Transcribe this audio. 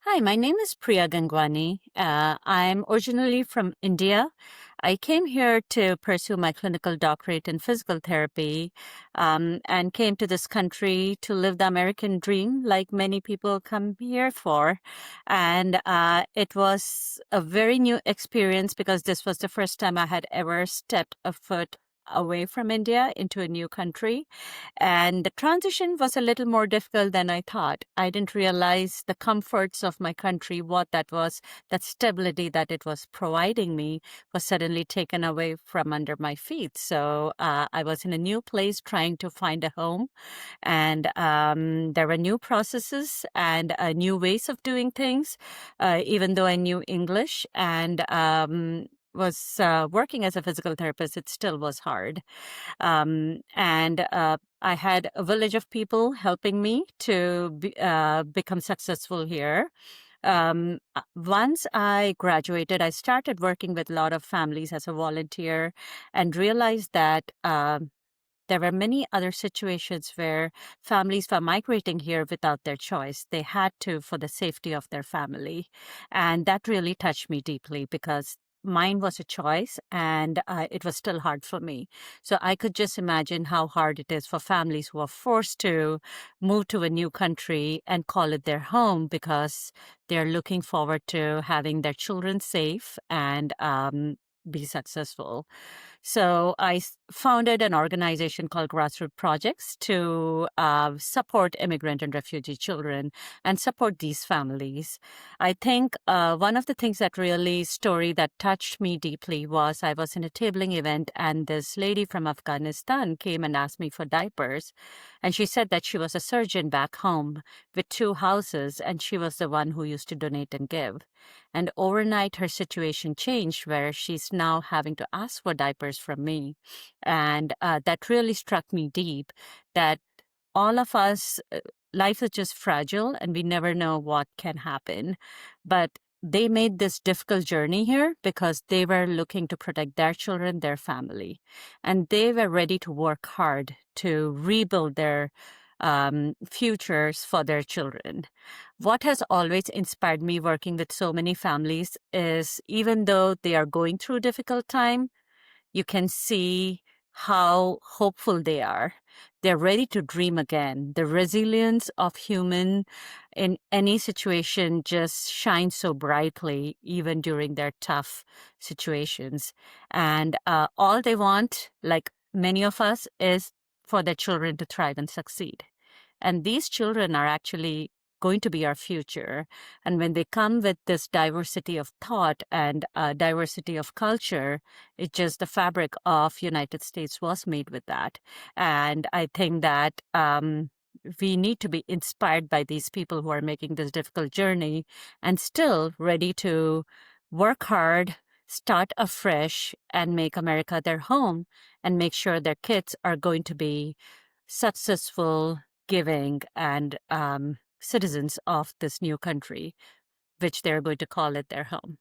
Hi, my name is Priya. I'm originally from India. I came here to pursue my clinical doctorate in physical therapy and came to this country to live the American dream, like many people come here for. And it was a very new experience because this was the first time I had ever stepped a foot away from India into a new country. And the transition was a little more difficult than I thought. I didn't realize the comforts of my country, what that was, that stability that it was providing me was suddenly taken away from under my feet. So I was in a new place trying to find a home. And there were new processes and new ways of doing things, even though I knew English and was working as a physical therapist, it still was hard. And I had a village of people helping me to become successful here. Once I graduated, I started working with a lot of families as a volunteer and realized that there were many other situations where families were migrating here without their choice. They had to for the safety of their family. And that really touched me deeply because mine was a choice and it was still hard for me. So I could just imagine how hard it is for families who are forced to move to a new country and call it their home because they're looking forward to having their children safe and be successful. So I founded an organization called Grassroots Projects to support immigrant and refugee children and support these families. I think one of the things that really story that touched me deeply was I was in a tabling event and this lady from Afghanistan came and asked me for diapers. And she said that she was a surgeon back home with two houses and she was the one who used to donate and give. And overnight, her situation changed where she's now having to ask for diapers from me. And that really struck me deep that all of us, life is just fragile and we never know what can happen. But they made this difficult journey here because they were looking to protect their children, their family. And they were ready to work hard to rebuild their futures for their children. What has always inspired me working with so many families is even though they are going through a difficult time, you can see how hopeful they are. They're ready to dream again. The resilience of human in any situation just shines so brightly, even during their tough situations. And all they want, like many of us, is for their children to thrive and succeed. And these children are actually going to be our future. And when they come with this diversity of thought and diversity of culture, it's just the fabric of United States was made with that. And I think that we need to be inspired by these people who are making this difficult journey and still ready to work hard, start afresh, and make America their home and make sure their kids are going to be successful, giving, and citizens of this new country, which they're going to call it their home.